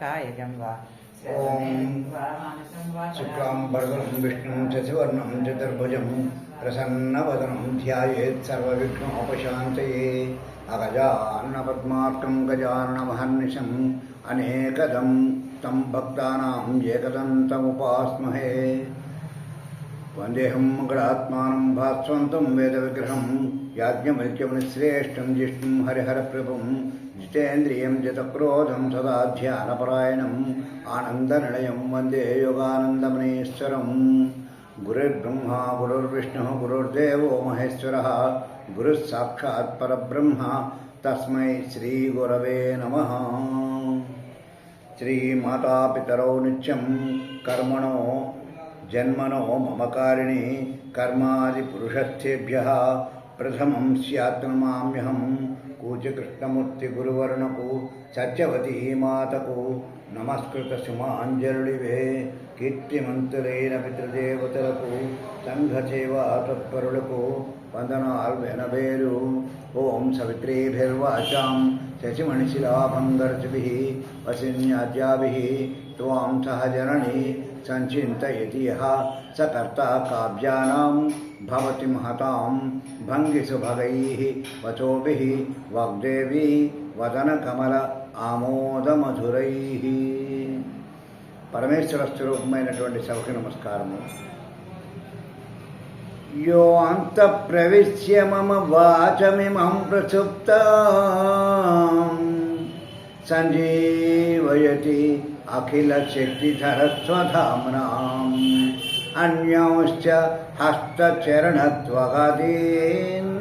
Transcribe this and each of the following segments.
कायजं वा शुक्लाम्बरधरं विष्णुं शशिवर्णं चतुर्भुजं प्रसन्नवदनं ध्यायेत् सर्वविघ्नोपशान्तये अगजाननपद्मार्कं गजाननमहर्निशम् अनेकदं तं भक्तानां एकदन्तमुपास्महे वन्देऽहं मङ्गलात्मानं भास्वन्तं वेदविग्रहं याज्ञवल्क्यमुनिश्रेष्ठं जिष्णुं हरिहरप्रभुं जितेन्द्रियं जितक्रोधं सदा ध्यानपरायणम् आनन्दनिलयं वन्दे योगानन्दमनीश्वरं गुरुर्ब्रह्मा गुरुर्विष्णुः गुरुर्देवो महेश्वरः गुरुः साक्षात् परब्रह्म तस्मै श्रीगुरवे नमः। श्रीमातापितरौ नित्यं कर्मणो जन्मनो ममकारिणी कर्मादिपुरुषस्थेभ्यः प्रथमं स्यात्नमाम्यहं కూచకృష్ణమూర్తి సత్యవతీ మాతకు నమస్కృత సుమాంజలివే కీర్తిమంతులైన పితృదేవతలకు సంఘసేవా తత్పరులకు వందనాలు వెనవేలు. ఓం సవిత్రీభిర్వాచాం శశిమణిశిలాభంగర్చిభిః వసిన్యాద్యాభిః త్వాం సహజనని సంచింతయతి యః స కర్తా కావ్యానాం భవతి మహతాం భంగిసు భగైః వచోభిః వాగ్దేవీ వదనకమల ఆమోదమధురైః. పరమేశ్వర స్వరూపమైనటువంటి సభకి నమస్కారము. యో అంతఃప్రవిశ్య మమ వాచమిమం ప్రసుప్తాం సంజీవయతి అఖిల శక్తిధరస్వధామ్నాం అన్యాంశ్చ హస్తచరణత్వగాదీన్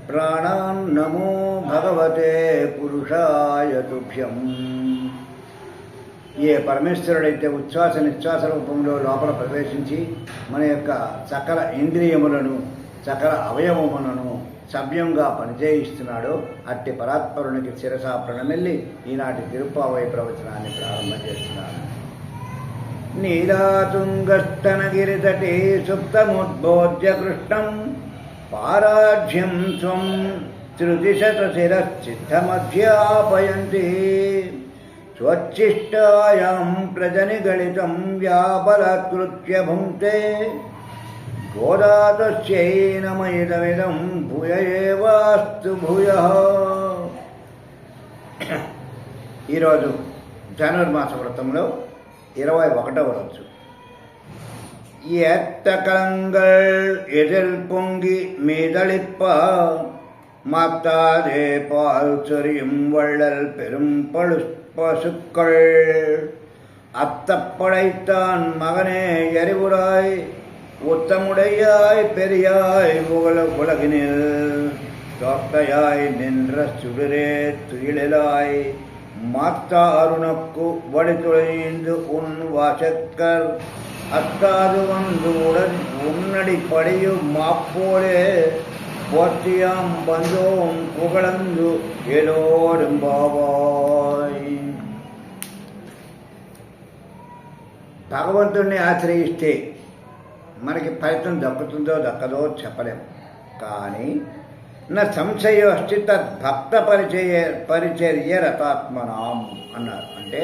ప్రాణాన్ నమో భగవతే పురుషాయ తుభ్యం. ఏ పరమేశ్వరుడైతే ఉచ్ఛ్వాస నిశ్వాస రూపంలో లోపల ప్రవేశించి మన యొక్క సకల ఇంద్రియములను సకల అవయవములను సవ్యంగా పనిచేయిస్తున్నాడో అట్టి పరాత్పరునికి శిరసా ప్రణమిల్లి ఈనాటి తిరుప్పావై ప్రవచనాన్ని ప్రారంభం చేస్తున్నాను. నీలాతుంగస్తనగిరితటే సుప్తముద్బోధ్య కృష్ణం పారాఢ్యం స్వం శృతిశతశిరశ్చిత్తమధ్యాపయంతి స్వచ్ఛిష్టాయాం ప్రజనిగళితం వ్యాబలాత్కృత్య భుంక్తే గోదాతస్యై నమయిదమిదం భూయ ఏవాస్తు భూయః. ఈరోజు ధనుర్మాస వ్రతంలో 21వ రోజు. எத்த கலங்கள் எதில் பொங்கி மீதளிப்ப மாத்தாதே பால் சொரியும் வள்ளல் பெரும் பசுக்கள் அத்தப்படைத்தான் மகனே எரிவுராய் உத்தமுடையாய் பெரியாய் உலகினில் தோக்கையாய் நின்ற சுடரே துயிலாய் மாத்தாருனக்கு வடித்துழைந்து உன் வாசக்கர் அத்தாது வந்து உடன் உன்னடி படியும் மாப்போலே போற்றியாம் బంధోం புகழந்து ஏலோடும் బాబాయ్. భగవంతుణ్ణి ఆశ్రయిస్తే మనకి ఫలితం దక్కుతుందో దక్కదో చెప్పలేం. కానీ నా సంశయం అస్తి తద్భక్త పరిచర్య రతాత్మనాం అన్నారు. అంటే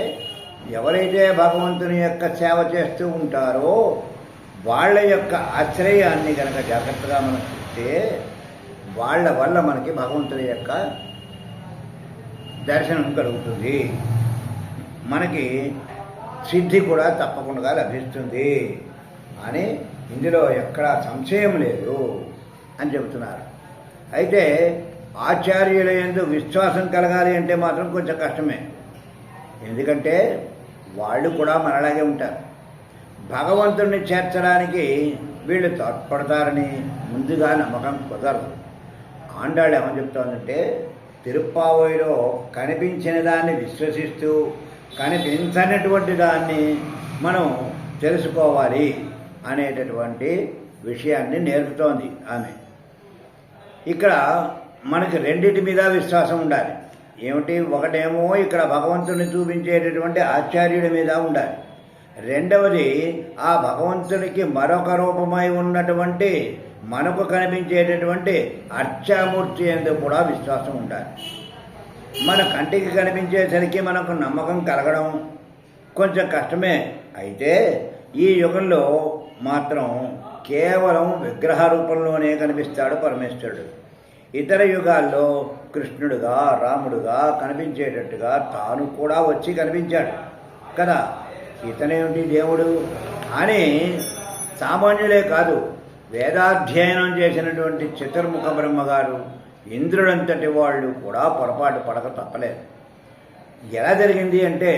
ఎవరైతే భగవంతుని యొక్క సేవ చేస్తూ ఉంటారో వాళ్ళ యొక్క ఆశ్రయాన్ని కనుక జాగ్రత్తగా మనం చూస్తే వాళ్ళ వల్ల మనకి భగవంతుని యొక్క దర్శనం కలుగుతుంది, మనకి సిద్ధి కూడా తప్పకుండా లభిస్తుంది అని ఇందులో ఎక్కడా సంశయం లేదు అని చెబుతున్నారు. అయితే ఆచార్యుల యందు విశ్వాసం కలగాలి అంటే మాత్రం కొంచెం కష్టమే. ఎందుకంటే వాళ్ళు కూడా మనలాగే ఉంటారు. భగవంతుడిని చేర్చడానికి వీళ్ళు తోడ్పడతారని ముందుగా నమ్మకం కుదరదు. ఆండాళ్ళు ఏమని చెప్తోందంటే తిరుప్పావైలో కనిపించిన దాన్ని విశ్వసిస్తూ కనిపించనటువంటి దాన్ని మనం తెలుసుకోవాలి అనేటటువంటి విషయాన్ని నేర్పుతోంది ఆమె. ఇక్కడ మనకి రెండింటి మీద విశ్వాసం ఉండాలి. ఏమిటి? ఒకటేమో ఇక్కడ భగవంతుని చూపించేటటువంటి ఆచార్యుడి మీద ఉండాలి. రెండవది ఆ భగవంతునికి మరొక రూపమై ఉన్నటువంటి మనకు కనిపించేటటువంటి అర్చామూర్తి యందు కూడా విశ్వాసం ఉండాలి. మన కంటికి కనిపించేసరికి మనకు నమ్మకం కలగడం, కొంచెం కష్టమే. అయితే ఈ యుగంలో మాత్రం కేవలం విగ్రహ రూపంలోనే కనిపిస్తాడు పరమేశ్వరుడు. ఇతర యుగాల్లో కృష్ణుడుగా రాముడుగా కనిపించేటట్టుగా తాను కూడా వచ్చి కనిపించాడు కదా. ఇతనేమిటి దేవుడు అని సామాన్యులే కాదు, వేదాధ్యయనం చేసినటువంటి చతుర్ముఖ బ్రహ్మగారు ఇంద్రుడంతటి వాళ్ళు కూడా పొరపాటు పడక తప్పలేదు. ఎలా జరిగింది అంటే,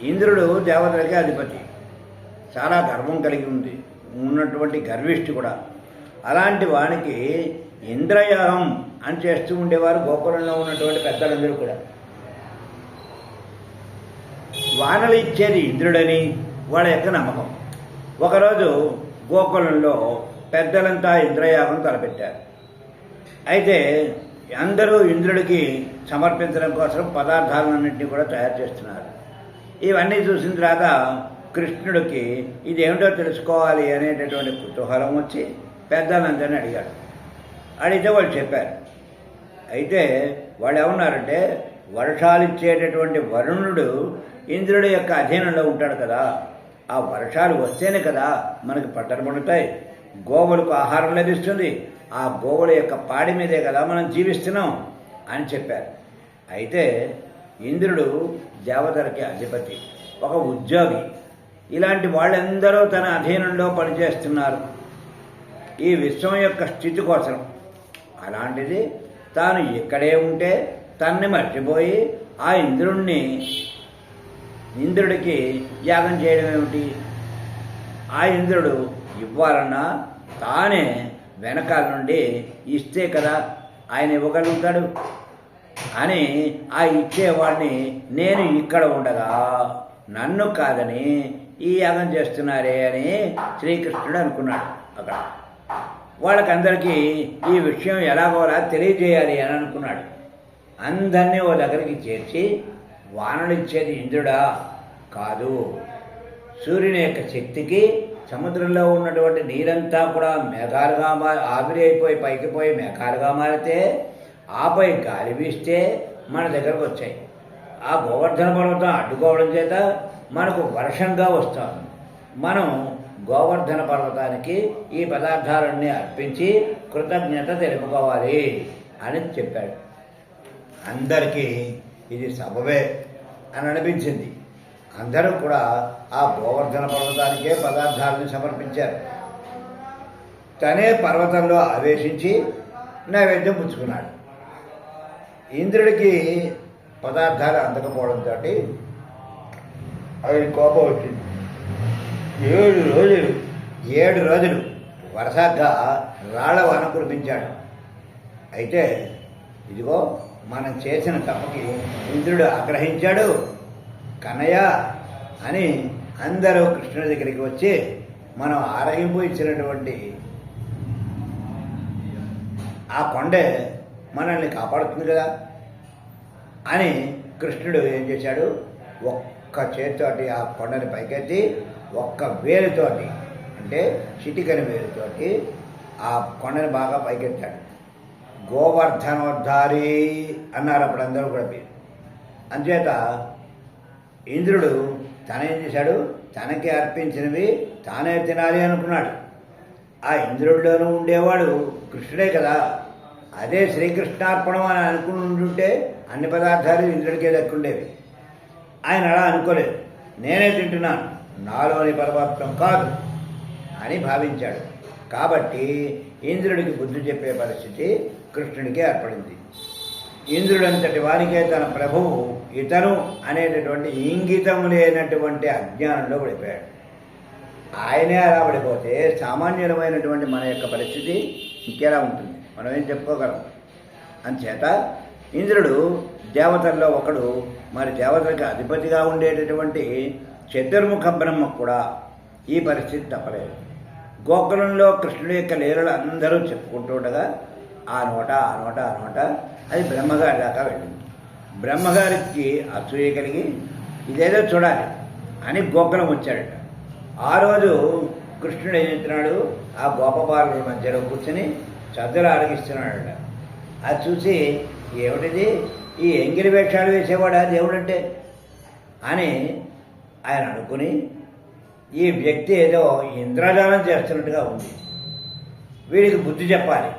ఇంద్రుడు దేవతలకే అధిపతి, చాలా గర్వం కలిగి ఉన్నటువంటి గర్విష్ఠి కూడా. అలాంటి వానికి ఇంద్రయాగం అని చేస్తూ ఉండేవారు గోకులంలో ఉన్నటువంటి పెద్దలందరూ కూడా. వానలు ఇచ్చేది ఇంద్రుడని వాళ్ళ యొక్క నమ్మకం. ఒకరోజు గోకులంలో పెద్దలంతా ఇంద్రయాగం తలపెట్టారు. అయితే అందరూ ఇంద్రుడికి సమర్పించడం కోసం పదార్థాలన్నింటినీ కూడా తయారు చేస్తున్నారు. ఇవన్నీ చూసిన తర్వాత కృష్ణుడికి ఇదేమిటో తెలుసుకోవాలి అనేటటువంటి కుతూహలం వచ్చి పెద్దలందరినీ అడిగాడు. అడిగితే వాళ్ళు చెప్పారు. అయితే వాళ్ళు ఏమన్నారంటే, వర్షాలు ఇచ్చేటటువంటి వరుణుడు ఇంద్రుడి యొక్క అధీనంలో ఉంటాడు కదా, ఆ వర్షాలు వస్తేనే కదా మనకి పంటలు పండుతాయి, గోవులకు ఆహారం లభిస్తుంది, ఆ గోవుల యొక్క పాడి మీదే కదా మనం జీవిస్తున్నాం అని చెప్పారు. అయితే ఇంద్రుడు దేవతలకి అధిపతి, ఒక ఉద్యోగి. ఇలాంటి వాళ్ళందరూ తన అధీనంలో పనిచేస్తున్నారు ఈ విశ్వం యొక్క స్థితి కోసం. అలాంటిది తాను ఇక్కడే ఉంటే తన్ని మర్చిపోయి ఆ ఇంద్రుడికి యాగం చేయడం ఏమిటి? ఆ ఇంద్రుడు ఇవ్వాలన్నా తానే వెనకాల నుండి ఇస్తే కదా ఆయన ఇవ్వగలుగుతాడు అని ఆ ఇచ్చేవాడిని నేను ఇక్కడ ఉండగా నన్ను కాదని ఈ యాగం చేస్తున్నారే అని శ్రీకృష్ణుడు అనుకున్నాడు. అక్కడ వాళ్ళకందరికీ ఈ విషయం ఎలాగోలా తెలియజేయాలి అని అనుకున్నాడు. అందరినీ ఓ దగ్గరికి చేర్చి, వానలిచ్చేది ఇంద్రుడా కాదు, సూర్యుని యొక్క శక్తికి సముద్రంలో ఉన్నటువంటి నీరంతా కూడా మేఘాలుగా ఆవిరి అయిపోయి పైకి పోయి మేఘాలుగా మారితే ఆపై గాలి వీస్తే మన దగ్గరకు వచ్చాయి. ఆ గోవర్ధన పర్వతం అడ్డుకోవడం చేత మనకు వర్షంగా వస్తాం. మనం గోవర్ధన పర్వతానికి ఈ పదార్థాలన్నీ అర్పించి కృతజ్ఞత తెలుపుకోవాలి అని చెప్పాడు. అందరికీ ఇది సబబే అని అనిపించింది. అందరూ కూడా ఆ గోవర్ధన పర్వతానికే పదార్థాలను సమర్పించారు. తనే పర్వతంలో ఆవేశించి నైవేద్యం పుచ్చుకున్నాడు. ఇంద్రుడికి పదార్థాలు అందకపోవడంతో ఆయన కోపం వచ్చింది. 7 రోజులు వరుసగా రాళ్ల వాన కురిపించాడు. అయితే ఇదిగో మనం చేసిన తప్పకి ఇంద్రుడు ఆగ్రహించాడు కన్నయ్య అని అందరూ కృష్ణుడి దగ్గరికి వచ్చి మనం ఆరగింపు ఇచ్చినటువంటి ఆ కొండే మనల్ని కాపాడుతుంది కదా అని కృష్ణుడు ఏం చేశాడు, ఒక్క చేతితోటి ఆ కొండని పైకెత్తి ఒక్క వేలుతోటి, అంటే చిటికని వేలుతోటి ఆ కొండని బాగా పైకెత్తాడు. గోవర్ధనోద్ధారి అన్నారు అప్పుడు అందరూ కూడా. అంచేత ఇంద్రుడు తనేం చేశాడు, తనకి అర్పించినవి తానే తినాలి అనుకున్నాడు. ఆ ఇంద్రుడిలోనూ ఉండేవాడు కృష్ణుడే కదా. అదే శ్రీకృష్ణార్పణం అని అనుకుంటుంటే అన్ని పదార్థాలు ఇంద్రుడికే దక్కుండేవి. ఆయన అలా అనుకోలేదు. నేనే తింటున్నాను, నాలోని పరమాత్మ కాదు అని భావించాడు. కాబట్టి ఇంద్రుడికి బుద్ధి చెప్పే పరిస్థితి కృష్ణుడికి ఏర్పడింది. ఇంద్రుడంతటి వారికే తన ప్రభువు ఇతను అనేటటువంటి ఇంగితం లేనటువంటి అజ్ఞానంలో పడిపోయాడు. ఆయనే అలా పడిపోతే సామాన్యులమైనటువంటి మన యొక్క పరిస్థితి ఇంకెలా ఉంటుంది, మనం ఏం చెప్పుకోగలం. అంచేత ఇంద్రుడు దేవతల్లో ఒకడు. మరి దేవతలకు అధిపతిగా ఉండేటటువంటి చతుర్ముఖ బ్రహ్మ కూడా ఈ పరిస్థితి తప్పలేదు. గోకులంలో కృష్ణుడి యొక్క లీలలు అందరూ చెప్పుకుంటూ ఉండగా ఆ నోట అది బ్రహ్మగారి దాకా వెళ్ళింది. బ్రహ్మగారికి అసూయ కలిగి ఇదేదో చూడాలి అని గోకులం వచ్చాడట. ఆ రోజు కృష్ణుడు ఏం చెప్తున్నాడు, ఆ గోపబాలుల మధ్యలో కూర్చొని చద్దలు ఆరగిస్తున్నాడట. అది చూసి ఏమిటిది, ఈ ఎంగిలి వేషాలు వేసేవాడా దేవుడంటే అని ఆయన అనుకుని ఈ వ్యక్తి ఏదో ఇంద్రజాలం చేస్తున్నట్టుగా ఉంది, వీడికి బుద్ధి చెప్పాలి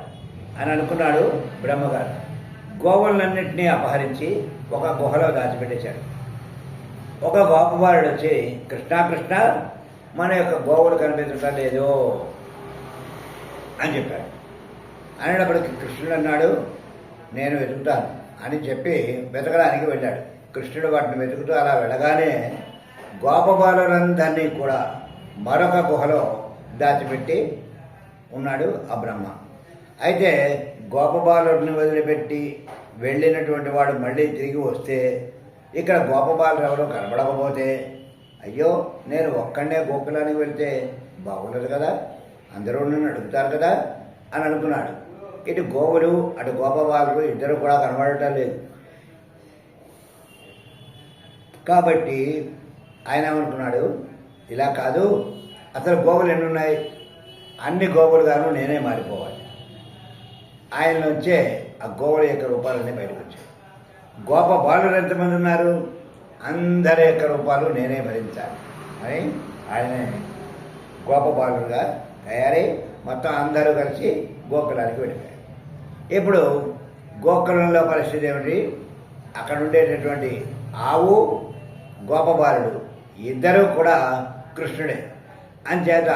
అని అనుకున్నాడు బ్రహ్మగారు. గోవులన్నింటినీ అపహరించి ఒక గుహలో దాచిపెట్టేశాడు. ఒక గోపబాలుడు వచ్చి, కృష్ణ కృష్ణ, మన యొక్క గోవులు కనిపించడం లేదు అని చెప్పాడు. అనేటప్పటికి కృష్ణుడు అన్నాడు, నేను వెతుకుతాను అని చెప్పి వెతకడానికి వెళ్ళాడు. కృష్ణుడు వాటిని వెతుకుతూ అలా వెళ్ళగానే గోపబాలులందరినీ కూడా మరొక గుహలో దాచిపెట్టి ఉన్నాడు ఆ బ్రహ్మ. అయితే గోపబాలుడిని వదిలిపెట్టి వెళ్ళినటువంటి వాడు మళ్ళీ తిరిగి వస్తే ఇక్కడ గోపబాలుడు ఎవరో కనబడకపోతే, అయ్యో నేను ఒక్కడే గోకులానికి వెళ్తే బాగుండదు కదా, అందరూ నన్ను అడుగుతారు కదా అని అనుకున్నాడు. ఇటు గోవులు అటు గోపబాలుడు ఇద్దరు కూడా కనబడటం లేదు. కాబట్టి ఆయన ఏమనుకున్నాడు, ఇలా కాదు, అసలు గోవులు ఎన్ని ఉన్నాయి, అన్ని గోవులుగాను నేనే మారిపోవాలి. ఆయన వచ్చే ఆ గోవుల యొక్క రూపాలన్నీ బయటకు వచ్చాయి. గోపబాలుడు ఎంతమంది ఉన్నారు, అందరి యొక్క రూపాలు నేనే భరించాలి అని ఆయనే గోపబాలుడుగా తయారై మొత్తం అందరూ కలిసి గోకులానికి వెళ్ళిపోయారు. ఇప్పుడు గోకులంలో పరిస్థితి ఏమిటి, అక్కడ ఉండేటటువంటి ఆవు గోపబాలుడు ఇద్దరూ కూడా కృష్ణుడే. అంచేత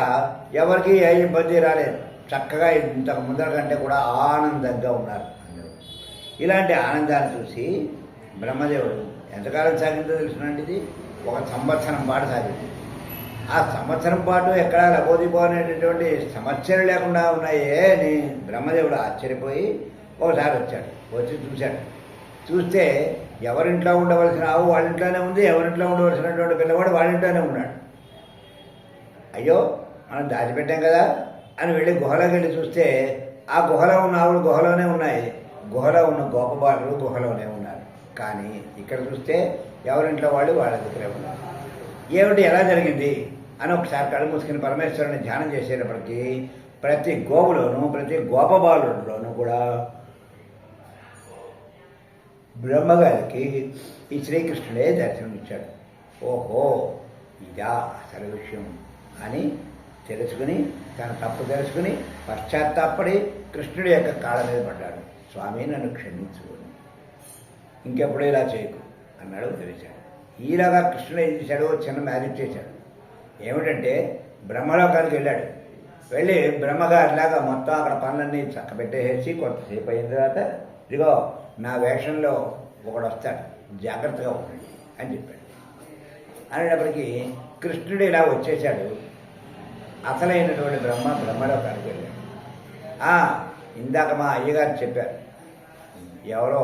ఎవరికి ఏ ఇబ్బంది రాలేదు, చక్కగా ఇంతకు ముందర కంటే కూడా ఆనందంగా ఉన్నారు అందరూ. ఇలాంటి ఆనందాన్ని చూసి బ్రహ్మదేవుడు, ఎంతకాలం సాగిందో తెలుసునండి, ఇది 1 సంవత్సరం పాటు సాగింది. ఆ సంవత్సరం పాటు ఎక్కడా లబోదిపోనేటటువంటి సమస్యలు లేకుండా ఉన్నాయే అని బ్రహ్మదేవుడు ఆశ్చర్యపోయి ఒకసారి వచ్చాడు. వచ్చి చూశాడు. చూస్తే ఎవరింట్లో ఉండవలసిన ఆవు వాళ్ళింట్లోనే ఉంది, ఎవరింట్లో ఉండవలసినటువంటి పిల్లవాడు వాళ్ళింట్లోనే ఉన్నాడు. అయ్యో మనం దాచిపెట్టాం కదా అని వెళ్ళి గుహలోకి వెళ్ళి చూస్తే ఆ గుహలో ఉన్న ఆవులు గుహలోనే ఉన్నాయి, గుహలో ఉన్న గోపబాలుడు గుహలోనే ఉన్నారు. కానీ ఇక్కడ చూస్తే ఎవరింట్లో వాళ్ళు వాళ్ళ దగ్గరే ఉన్నారు. ఏమిటి ఎలా జరిగింది అని ఒకసారి కళ్ళు మూసుకుని పరమేశ్వరుని ధ్యానం చేసేటప్పటికీ ప్రతి గోవులోనూ ప్రతి గోపబాలుడిలోనూ కూడా బ్రహ్మగారికి ఈ శ్రీకృష్ణుడే దర్శనమిచ్చాడు. ఓహో, ఇదా అసలు విషయం అని తెలుసుకుని తన తప్పు తెలుసుకుని పశ్చాత్తాపడి కృష్ణుడి యొక్క కాళ్ళ మీద పడ్డాడు. స్వామి నన్ను క్షమించు, ఇంకెప్పుడు ఇలా చేయకు అన్నాడు, తెలిసాడు. ఈలాగా కృష్ణుడు ఏం చేశాడు, చిన్న మ్యాజిక్ చేశాడు. ఏమిటంటే బ్రహ్మలోకానికి వెళ్ళాడు. వెళ్ళి బ్రహ్మగారిలాగా మొత్తం అక్కడ పనులన్నీ చక్కబెట్టేసి కొంతసేపు అయిన తర్వాత, ఇదిగో నా వేషంలో ఒకడు వస్తాడు, జాగ్రత్తగా ఉండండి అని చెప్పాడు. అనేటప్పటికీ కృష్ణుడు ఇలా వచ్చేసాడు. అసలైనటువంటి బ్రహ్మలోకానికి వెళ్ళాడు. ఇందాక మా అయ్యగారు చెప్పారు, ఎవరో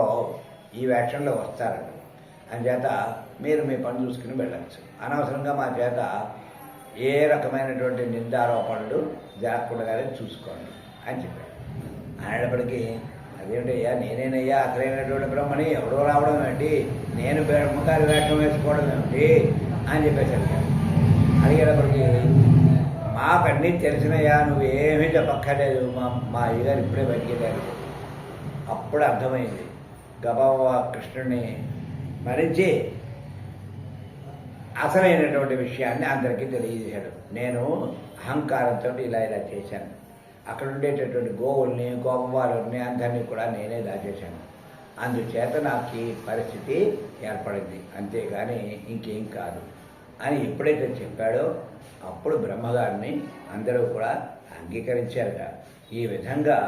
ఈ వేషంలో వస్తారని, అందుచేత మీరు మీ పని చూసుకుని వెళ్ళచ్చు, అనవసరంగా మా చేత ఏ రకమైనటువంటి నిందారోపణలు జరగకుండానే చూసుకోండి అని చెప్పాడు. అనేటప్పటికీ, అదేంటయ్యా నేనేనయ్యా అసలైనటువంటి బ్రహ్మని, ఎవడో రావడం ఏంటి, నేను బ్రహ్మగారి వేషం వేసుకోవడం ఏమిటి అని చెప్పేశాడు. అడిగేటప్పటికి, మాకన్నీ తెలిసినయ్యా, నువ్వేమీ చెప్పక్కర్లేదు, మా అయ్యగారు ఇప్పుడే బతికేదారు. అప్పుడు అర్థమైంది. గబాబా కృష్ణుడిని మరించి అసలైనటువంటి విషయాన్ని అందరికీ తెలియజేశాడు. నేను అహంకారంతో ఇలా చేశాను, అక్కడ ఉండేటటువంటి గోవుల్ని గోపబాలుని అందరినీ కూడా నేనే దాచేశాను, అందుచేత నాకు ఈ పరిస్థితి ఏర్పడింది, అంతేగాని ఇంకేం కాదు అని ఎప్పుడైతే చెప్పాడో అప్పుడు బ్రహ్మగారిని అందరూ కూడా అంగీకరించారుగా. ఈ విధంగా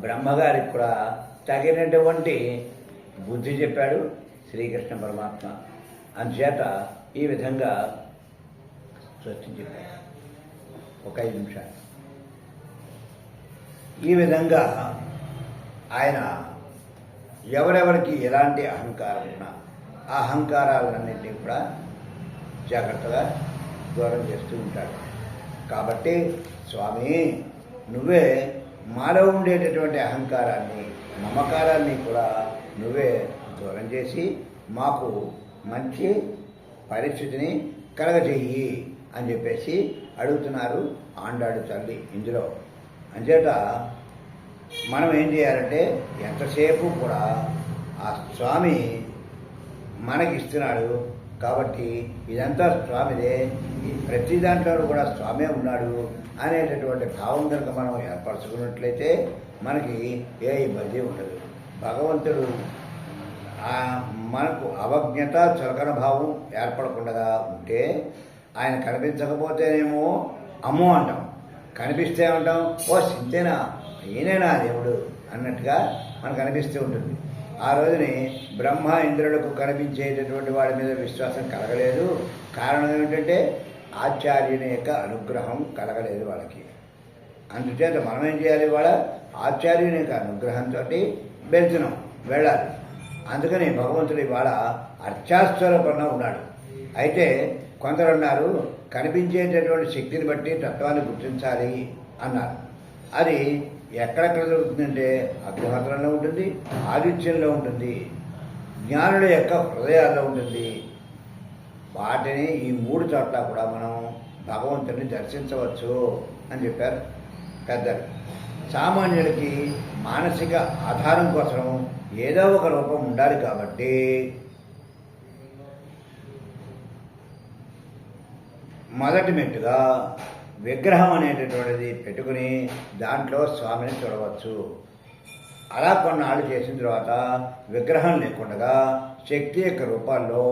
బ్రహ్మగారికి కూడా తగినటువంటి బుద్ధి చెప్పాడు శ్రీకృష్ణ పరమాత్మ. అందుచేత ఈ విధంగా స్వస్తి చెప్పాడు. ఒక 5 నిమిషాలు. ఈ విధంగా ఆయన ఎవరెవరికి ఎలాంటి అహంకారం ఉన్నా ఆ అహంకారాలన్నింటినీ కూడా జాగ్రత్తగా దూరం చేస్తూ ఉంటాడు. కాబట్టి స్వామి, నువ్వే మాలో ఉండేటటువంటి అహంకారాన్ని మమకారాన్ని కూడా నువ్వే దూరం చేసి మాకు మంచి పరిస్థితిని కలగజేయి అని చెప్పేసి అడుగుతున్నారు ఆండాడు తల్లి ఇందులో. అంచేత మనం ఏం చేయాలంటే ఎంతసేపు కూడా ఆ స్వామి మనకిస్తున్నాడు, కాబట్టి ఇదంతా స్వామిదే, ఈ ప్రతి దాంట్లో కూడా స్వామే ఉన్నాడు అనేటటువంటి భావం కనుక మనం ఏర్పరచుకున్నట్లయితే మనకి ఏ ఇబ్బంది ఉండదు. భగవంతుడు మనకు అవజ్ఞత చులకన భావం ఏర్పడకుండా ఉంటే, ఆయన కనిపించకపోతేనేమో అమ్మో అంటాం, కనిపిస్తే ఉంటాం ఓ సింతేనా ఈయనేనా దేవుడు అన్నట్టుగా మనకు అనిపిస్తూ ఉంటుంది. ఆ రోజుని బ్రహ్మ ఇంద్రులకు కనిపించేటటువంటి వాడి మీద విశ్వాసం కలగలేదు. కారణం ఏమిటంటే ఆచార్యుని యొక్క అనుగ్రహం కలగలేదు వాళ్ళకి. అందుచేత మనం ఏం చేయాలి? వాళ్ళ ఆచార్యుని యొక్క అనుగ్రహంతో వెళ్తున్నాం, వెళ్ళాలి. అందుకని భగవంతుడు ఇవాళ అర్చాస్వరూపంగా ఉన్నాడు. అయితే కొందరు అన్నారు కనిపించేటటువంటి శక్తిని బట్టి తత్వాన్ని గుర్తించాలి అన్నారు. అది ఎక్కడెక్కడ జరుగుతుందంటే అగ్నిహోత్రంలో ఉంటుంది, ఆదిత్యంలో ఉంటుంది, జ్ఞానుల యొక్క హృదయాల్లో ఉంటుంది. వాటిని ఈ 3 చోట్ల కూడా మనం భగవంతుడిని దర్శించవచ్చు అని చెప్పారు పెద్దలు. సామాన్యుడికి మానసిక ఆధారం కోసం ఏదో ఒక రూపం ఉండాలి కాబట్టి మొదటి మెట్టుగా విగ్రహం అనేటటువంటిది పెట్టుకుని దాంట్లో స్వామిని చూడవచ్చు. అలా కొన్నాళ్ళు చేసిన తర్వాత విగ్రహం లేకుండా శక్తి యొక్క రూపాల్లో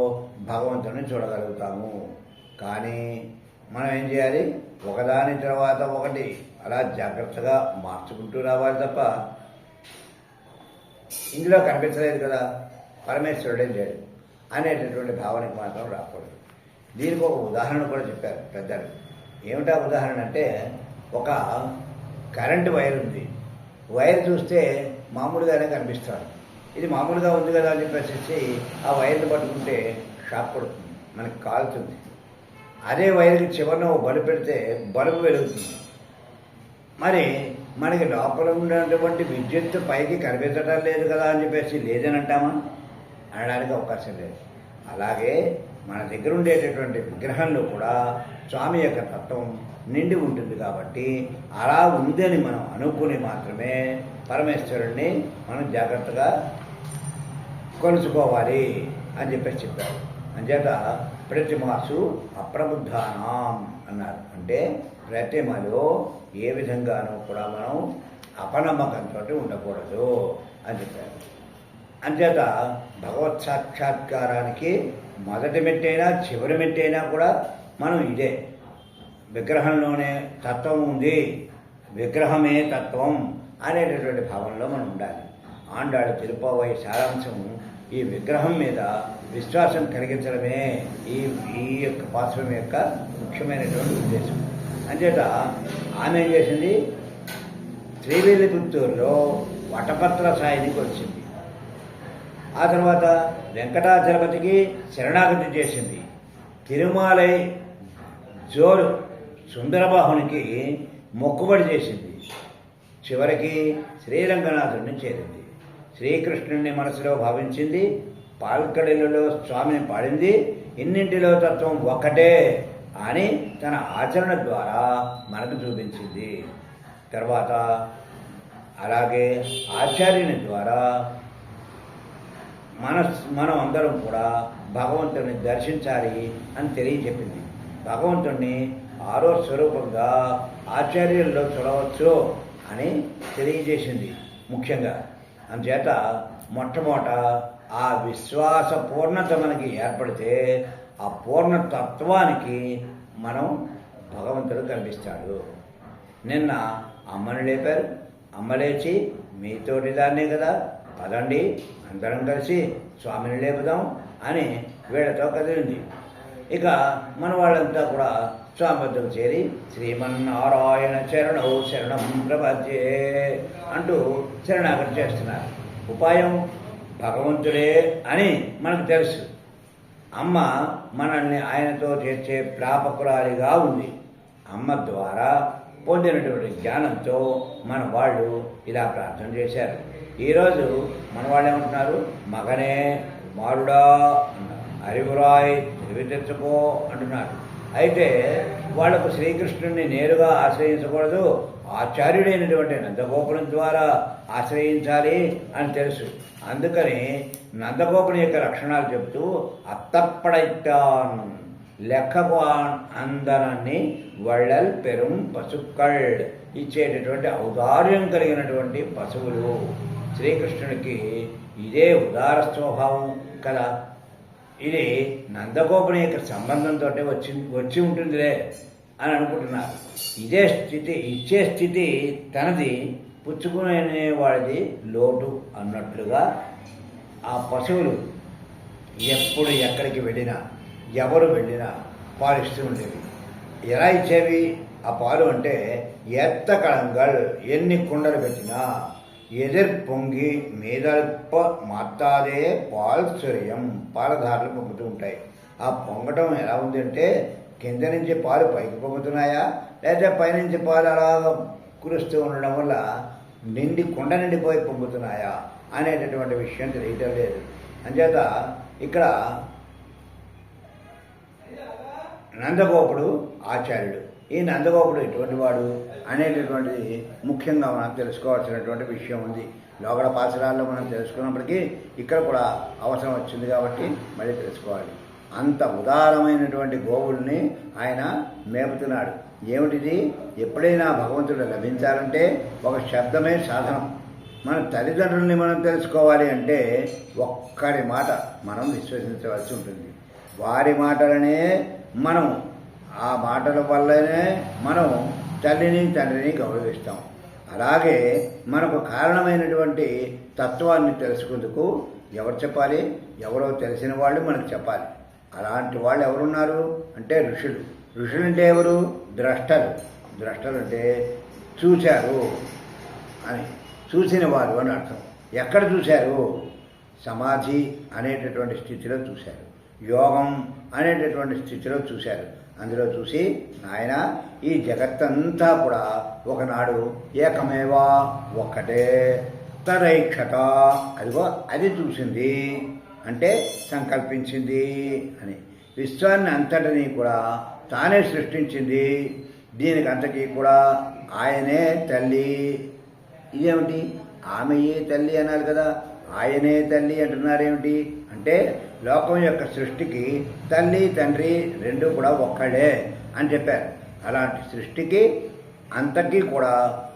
భగవంతుని చూడగలుగుతాము. కానీ మనం ఏం చేయాలి? ఒకదాని తర్వాత ఒకటి అలా జాగ్రత్తగా మార్చుకుంటూ రావాలి తప్ప ఇందులో కనిపించలేదు కదా పరమేశ్వరుడే లేడు అనేటటువంటి భావనకి మాత్రం రాకూడదు. దీనికి ఒక ఉదాహరణ కూడా చెప్పారు పెద్దలు. ఏమిటా ఉదాహరణ అంటే, ఒక కరెంటు వైర్ ఉంది. వైర్ చూస్తే మామూలుగానే కనిపిస్తాడు. ఇది మామూలుగా ఉంది కదా అని చెప్పేసి ఆ వైర్ని పట్టుకుంటే షాక్ పడుతుంది, మనకి కాలుతుంది. అదే వైర్కి చివరిన బల్బు పెడితే బల్బు వెలుగుతుంది. మరి మనకి లోపల ఉన్నటువంటి విద్యుత్ పైకి కనిపించడం లేదు కదా అని చెప్పేసి లేదని అంటామా? అనడానికి అవకాశం లేదు. అలాగే మన దగ్గర ఉండేటటువంటి విగ్రహంలో కూడా స్వామి యొక్క తత్వం నిండి ఉంటుంది. కాబట్టి అలా ఉందని మనం అనుకుని మాత్రమే పరమేశ్వరుణ్ణి మనం జాగ్రత్తగా కొలుచుకోవాలి అని చెప్పేసి చెప్పారు. అంచేత ప్రతిమాసు అప్రబుద్ధానాం అన్నారు. అంటే ప్రతిమలో ఏ విధంగానూ కూడా మనం అపనమ్మకంతో ఉండకూడదు అని చెప్పారు. అంచేత భగవత్ సాక్షాత్కారానికి మొదటి మెట్టైనా చివరి మెట్టైనా కూడా మనం ఇదే విగ్రహంలోనే తత్వం ఉంది, విగ్రహమే తత్వం అనేటటువంటి భావనలో మనం ఉండాలి. ఆండాడు తిరుపవై సారాంశం ఈ విగ్రహం మీద విశ్వాసం కలిగించడమే ఈ యొక్క పాశ్వం యొక్క ముఖ్యమైనటువంటి ఉద్దేశం. అంచేత ఆమె ఏం చేసింది? శ్రీవిల్లిపుత్తూరులో వటపత్ర సాయినికి వచ్చింది. ఆ తర్వాత వెంకటాచలపతికి శరణాగతి చేసింది. తిరుమలై జోరు సుందరబాహునికి మొక్కుబడి చేసింది. చివరికి శ్రీరంగనాథుడిని చేరింది. శ్రీకృష్ణుడిని మనసులో భావించింది. పాల్కడిలలో స్వామిని పాడింది. ఇన్నింటిలో తత్వం ఒక్కటే అని తన ఆచరణ ద్వారా మనకు చూపించింది. తర్వాత అలాగే ఆచార్యుని ద్వారా మనం అందరం కూడా భగవంతుడిని దర్శించాలి అని తెలియచెప్పింది. భగవంతుడిని ఆరో స్వరూపంగా ఆచార్యుల్లో చూడవచ్చు అని తెలియజేసింది ముఖ్యంగా. అందుచేత మొట్టమొదట ఆ విశ్వాస పూర్ణత మనకి ఏర్పడితే ఆ పూర్ణతత్వానికి మనం భగవంతుడు కనిపిస్తాడు. నిన్న అమ్మని లేపారు. అమ్మ లేచి మీతోటి దాన్నే కదా, పదండి అందరం కలిసి స్వామిని లేపుదాం అని వీళ్ళతో కదిలింది. ఇక మన వాళ్ళంతా కూడా స్వామి వద్దకు చేరి శ్రీమన్నారాయణ చరణౌ శరణం ప్రపద్యే అంటూ శరణాగతి చేస్తున్నారు. ఉపాయం భగవంతుడే అని మనకు తెలుసు. అమ్మ మనల్ని ఆయనతో చేర్చే ప్రాపకురాలిగా ఉంది. అమ్మ ద్వారా పొందినటువంటి జ్ఞానంతో మన వాళ్ళు ఇలా ప్రార్థన చేశారు. ఈరోజు మన వాళ్ళు ఏమంటున్నారు? మగనే కుమారుడా అన్నారు, అరివురాయ్ తెలివి తెచ్చుకో అంటున్నారు. అయితే వాళ్లకు శ్రీకృష్ణుడిని నేరుగా ఆశ్రయించకూడదు, ఆచార్యుడైనటువంటి నందగోపురం ద్వారా ఆశ్రయించాలి అని తెలుసు. అందుకని నందగోపుని యొక్క లక్షణాలు చెబుతూ అత్తప్పడైతాన్ లెక్కవాన్ అందరాన్ని వళ్ళల్ పెరుం పశుక్కళ్ ఇచ్చేటటువంటి ఔదార్యం కలిగినటువంటి పశువులు. శ్రీకృష్ణుడికి ఇదే ఉదార స్వభావం కదా. ఇది నందగోపుని యొక్క సంబంధంతో వచ్చి ఉంటుందిలే అని అనుకుంటున్నారు. ఇదే స్థితి, ఇచ్చే స్థితి తనది, పుచ్చుకునే వాడిది లోటు అన్నట్లుగా ఆ పశువులు ఎప్పుడు ఎక్కడికి వెళ్ళినా ఎవరు వెళ్ళినా పాలిస్తూ ఉండేవి. ఎలా ఇచ్చేవి ఆ పాలు అంటే ఎత్త కళంగల్, ఎన్ని కుండలు పెట్టినా ఎదిర్ పొంగి మీదల్ప మాత్తాదే పాల్ సూర్యం, పాలధారలు పొంగుతూ ఉంటాయి. ఆ పొంగటం ఎలా ఉంది అంటే కింద నుంచి పాలు పైకి పొంగుతున్నాయా లేదా పైనుంచి పాలు అలా కురుస్తూ ఉండడం వల్ల కుండ నిండిపోయి పొంగుతున్నాయా అనేటటువంటి విషయం తెలియటం లేదు. అంచేత ఇక్కడ నందగోపుడు ఆచార్యుడు. ఈ నందగోపుడు ఎటువంటి వాడు అనేటటువంటిది ముఖ్యంగా మనం తెలుసుకోవాల్సినటువంటి విషయం ఉంది. లోగడ పాఠశాలలో మనం తెలుసుకున్నప్పటికీ ఇక్కడ కూడా అవసరం వచ్చింది కాబట్టి మళ్ళీ తెలుసుకోవాలి. అంత ఉదారమైనటువంటి గోవుల్ని ఆయన మేపుతున్నాడు. ఏమిటిది? ఎప్పుడైనా భగవంతుడు లభించాలంటే ఒక శబ్దమే సాధనం. మన తల్లిదండ్రుల్ని మనం తెలుసుకోవాలి అంటే ఒక్కడి మాట మనం విశ్వసించవలసి ఉంటుంది. వారి మాటలనే మనం, ఆ మాటల వల్లనే మనం తల్లిని తండ్రిని గౌరవిస్తాం. అలాగే మనకు కారణమైనటువంటి తత్వాన్ని తెలుసుకుందుకు ఎవరు చెప్పాలి? ఎవరో తెలిసిన వాళ్ళు మనకు చెప్పాలి. అలాంటి వాళ్ళు ఎవరున్నారు అంటే ఋషులు. ఋషులు అంటే ఎవరు? ద్రష్టలు. ద్రష్టలు అంటే చూశారు అని, చూసిన వారు అని అర్థం. ఎక్కడ చూశారు? సమాధి అనేటటువంటి స్థితిలో చూశారు, యోగం అనేటటువంటి స్థితిలో చూశారు. అందులో చూసి ఆయన ఈ జగత్తంతా కూడా ఒకనాడు ఏకమేవా, ఒక్కటే, తరైక్షత, అదిగో అది చూసింది అంటే సంకల్పించింది అని. విశ్వాన్ని అంతటినీ కూడా తానే సృష్టించింది. దీనికి అంతకీ కూడా ఆయనే తల్లి. ఇదేమిటి? ఆమెయే తల్లి అన్నారు కదా, ఆయనే తల్లి అంటున్నారేమిటి అంటే లోకం యొక్క సృష్టికి తల్లి తండ్రి రెండు కూడా ఒక్కడే అని చెప్పారు. అలాంటి సృష్టికి అంతకీ కూడా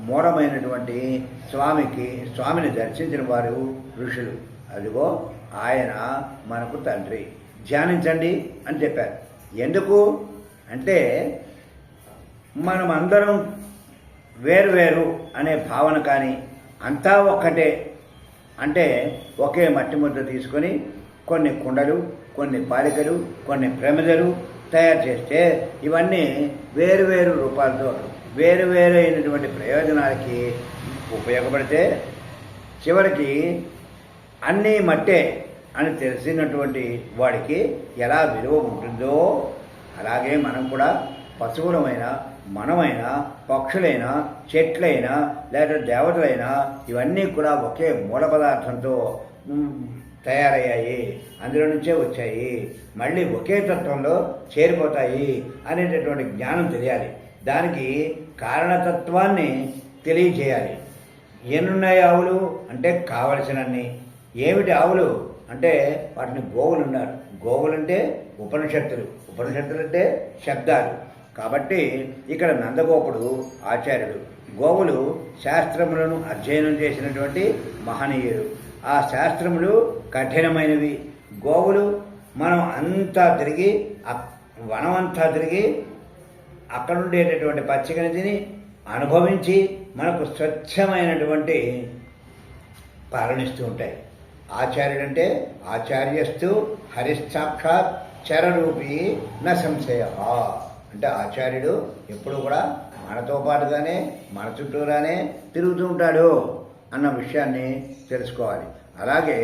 మూలమైనటువంటి స్వామిని దర్శించిన వారు ఋషులు. అదిగో ఆయన మనకు తండ్రి, ధ్యానించండి అని చెప్పారు. ఎందుకు అంటే మనమందరం వేరు అనే భావన కానీ, అంతా ఒక్కటే అంటే ఒకే మట్టి ముద్ద తీసుకొని కొన్ని కుండలు, కొన్ని పాలికలు, కొన్ని ప్రమిదలు తయారు చేస్తే ఇవన్నీ వేరు రూపాలతో వేరు అయినటువంటి ప్రయోజనాలకి ఉపయోగపడితే చివరికి అన్నీ మట్టే అని తెలిసినటువంటి వాడికి ఎలా విలువ ఉంటుందో అలాగే మనం కూడా పశువులమైన, మనమైనా, పక్షులైనా, చెట్లైనా లేదా దేవతలైనా ఇవన్నీ కూడా ఒకే మూల పదార్థంతో తయారయ్యాయి, అందులో నుంచే వచ్చాయి, మళ్ళీ ఒకే తత్వంలో చేరిపోతాయి అనేటటువంటి జ్ఞానం తెలియాలి. దానికి కారణతత్వాన్ని తెలియజేయాలి. ఎన్నున్నాయి ఆవులు అంటే కావలసినన్ని. ఏమిటి ఆవులు అంటే వాటిని గోవులు ఉన్నారు. గోవులు అంటే ఉపనిషత్తులు అంటే శబ్దాలు. కాబట్టి ఇక్కడ నందగోపుడు ఆచార్యుడు. గోవులు శాస్త్రములను అధ్యయనం చేసినటువంటి మహనీయుడు. ఆ శాస్త్రములు కఠినమైనవి. గోవులు మనం అంతా తిరిగి, వనమంతా తిరిగి అక్కడ ఉండేటటువంటి పచ్చికని తిని అనుభవించి మనకు స్వచ్ఛమైనటువంటి పాలనిస్తూ ఉంటాయి. ఆచార్యుడంటే ఆచార్యస్తు హరిసాక్షాత్ చరరూపి న సంశయ అంటే ఆచార్యుడు ఎప్పుడు కూడా మనతో పాటుగానే మన చుట్టూరానే తిరుగుతూ ఉంటాడు అన్న విషయాన్ని తెలుసుకోవాలి. అలాగే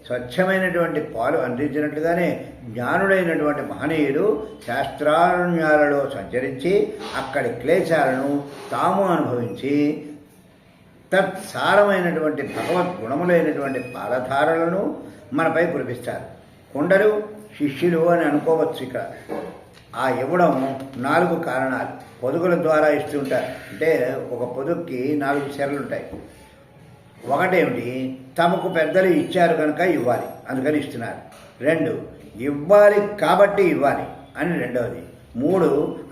స్వచ్ఛమైనటువంటి పాలు అందించినట్లుగానే జ్ఞానుడైనటువంటి మహనీయుడు శాస్త్రారణ్యాలలో సంచరించి అక్కడి క్లేశాలను తాము అనుభవించి తత్సారమైనటువంటి భగవద్గుణములైనటువంటి పాలధారలను మనపై కురిపిస్తారు. కొండలు శిష్యులు అని అనుకోవచ్చు. ఇక్కడ ఆ ఇవ్వడం 4 కారణాలు. పొదుగుల ద్వారా ఇస్తుంటారు. అంటే ఒక పొదుగుకి 4 చెరలు ఉంటాయి. ఒకటేమిటి, తమకు పెద్దలు ఇచ్చారు కనుక ఇవ్వాలి, అందుకని ఇస్తున్నారు. 2, ఇవ్వాలి కాబట్టి ఇవ్వాలి అని రెండవది. 3,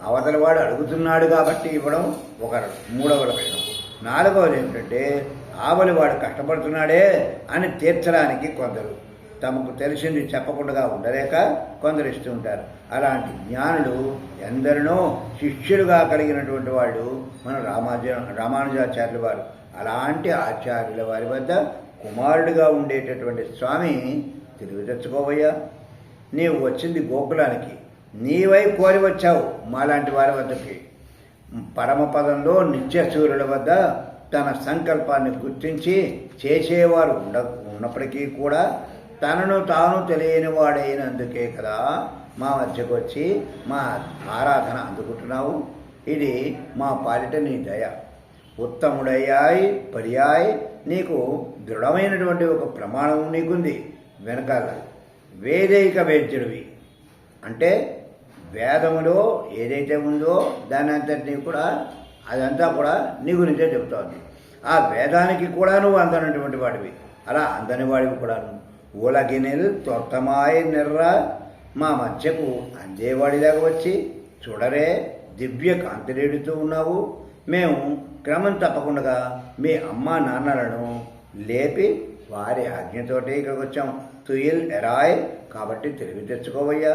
అవతల వాడు అడుగుతున్నాడు కాబట్టి ఇవ్వడం ఒక మూడవ లక్షణం. 4వది ఏమిటంటే, ఆవలి వాడు కష్టపడుతున్నాడే అని తీర్చడానికి కొందరు, తమకు తెలిసింది చెప్పకుండా ఉండలేక కొందరు ఇస్తూ ఉంటారు. అలాంటి జ్ఞానులు ఎందరినో శిష్యులుగా కలిగినటువంటి వాళ్ళు మన రామానుజాచార్యుల వారు. అలాంటి ఆచార్యుల వారి వద్ద కుమారుడిగా ఉండేటటువంటి స్వామి, తెలివి తెచ్చుకోవయ్యా, నీవు వచ్చింది గోకులానికి, నీవై కోరి వచ్చావు మాలాంటి వారి వద్దకి. పరమపదంలో నిత్యసూర్యుల వద్ద తన సంకల్పాన్ని గుర్తించి చేసేవారు ఉన్నప్పటికీ కూడా తనను తాను తెలియని వాడైనందుకే కదా మా మధ్యకు వచ్చి మా ఆరాధన అందుకుంటున్నావు. ఇది మా పాలిట నీ దయ. ఉత్తముడయ్యాయి పర్యాయ్, నీకు దృఢమైనటువంటి ఒక ప్రమాణం నీకుంది వెనకాల. వేదైక వేద్యుడివి అంటే వేదములో ఏదైతే ఉందో దాని అంతటినీ కూడా అదంతా కూడా నీ గురించే చెబుతోంది. ఆ వేదానికి కూడా నువ్వు అందనటువంటి వాడివి. అలా అందని వాడివి కూడాను. ఊలగినెల్ తొత్తమాయ నిర్ర, మా మధ్యకు అందేవాడిలాగా వచ్చి చూడరే దివ్య కాంతిరేడుతూ ఉన్నావు. మేము క్రమం తప్పకుండా మీ అమ్మ నాన్నలను లేపి వారి ఆజ్ఞతోటే ఇక్కడికి వచ్చాం. తుయిల్ ఎరాయ్, కాబట్టి తెలివి తెచ్చుకోవయ్యా.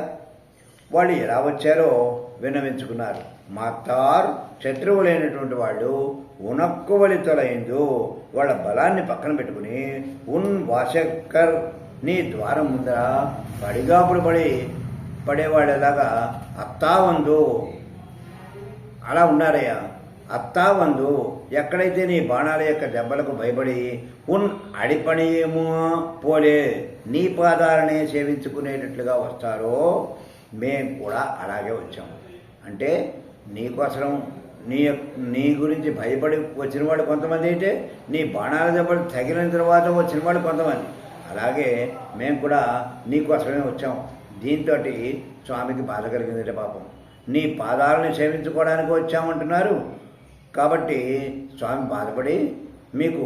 వాళ్ళు ఎలా వచ్చారో విన్నవించుకున్నారు. మాతార్, శత్రువులైనటువంటి వాళ్ళు ఉనక్కువలి తొలైందు, వాళ్ళ బలాన్ని పక్కన పెట్టుకుని ఉన్ వాషక్కర్, నీ ద్వారం ముందర పడిగాపులు పడేవాళ్ళలాగా అత్తావందు అలా ఉన్నారయ్యా. అత్తావందు, ఎక్కడైతే నీ బాణాల యొక్క దెబ్బలకు భయపడి ఉన్ అడిపణియేమో పోలే నీ పాదాలనే సేవించుకునేటట్లుగా వస్తారో మేము కూడా అలాగే వచ్చాం. అంటే నీకోసం నీ గురించి భయపడి వచ్చిన వాడు కొంతమంది, అయితే నీ బాణాల దెబ్బలు తగిలిన తర్వాత వచ్చిన వాడు కొంతమంది. అలాగే మేము కూడా నీకోసమే వచ్చాం. దీంతో స్వామికి బాధ కలిగింది. పాపం, నీ పాదాలను సేవించుకోవడానికి వచ్చామంటున్నారు కాబట్టి స్వామి బాధపడి, మీకు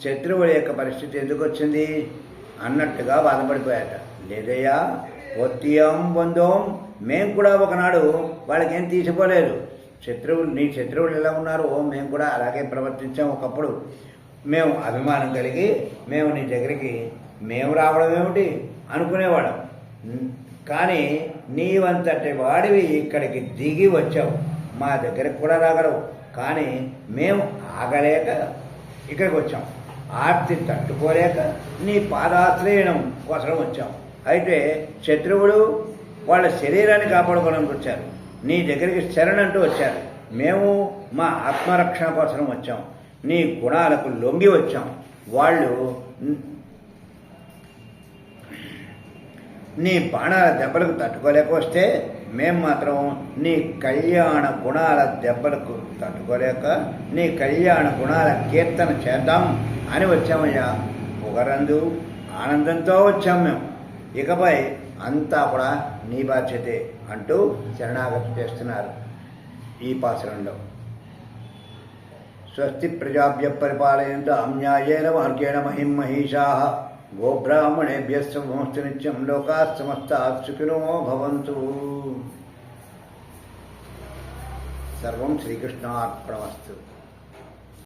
శత్రువుల యొక్క పరిస్థితి ఎందుకు వచ్చింది అన్నట్టుగా బాధపడిపోయాట. లేదయ్యా, పొత్తియం పొందోం, మేము కూడా ఒకనాడు వాళ్ళకేం తీసిపోలేదు. నీ శత్రువులు ఎలా ఉన్నారో మేము కూడా అలాగే ప్రవర్తించాం. ఒకప్పుడు మేము అభిమానం కలిగి మేము నీ దగ్గరికి మేము రావడం ఏమిటి అనుకునేవాళ్ళం. కానీ నీవంతటి వాడివి ఇక్కడికి దిగి వచ్చావు, మా దగ్గరికి కూడా రాగలవు. కానీ మేము ఆగలేక ఇక్కడికి వచ్చాం. ఆర్తి తట్టుకోలేక నీ పాదాశ్రయణం కోసం వచ్చాం. అయితే శత్రువులు వాళ్ళ శరీరాన్ని కాపాడుకోవడానికి వచ్చారు, నీ దగ్గరికి శరణంటూ వచ్చారు. మేము మా ఆత్మరక్షణ కోసం వచ్చాం, నీ గుణాలకు లొంగి వచ్చాం. వాళ్ళు నీ బాణాల దెబ్బలకు తట్టుకోలేక వస్తే మేము మాత్రం నీ కళ్యాణ గుణాల దెబ్బలకు తట్టుకోలేక నీ కళ్యాణ గుణాల కీర్తన చేద్దాం అని వచ్చామయ్యా. పొగరందు ఆనందంతో వచ్చాం మేము. ఇకపై అంతా కూడా నీ బాధ్యతే అంటూ శరణాగతి చేస్తున్నారు ఈ పాసురంలో. స్వస్తి ప్రజాభ్య పరిపాలయంత అన్యాయేన మార్గేణ మహిం మహిషాః గోబ్రాహ్మణేభ్యः శుభమస్తు నిత్యం లోకాః సమస్తాః సుఖినో భవంతు. సర్వం శ్రీకృష్ణార్పణమస్తు.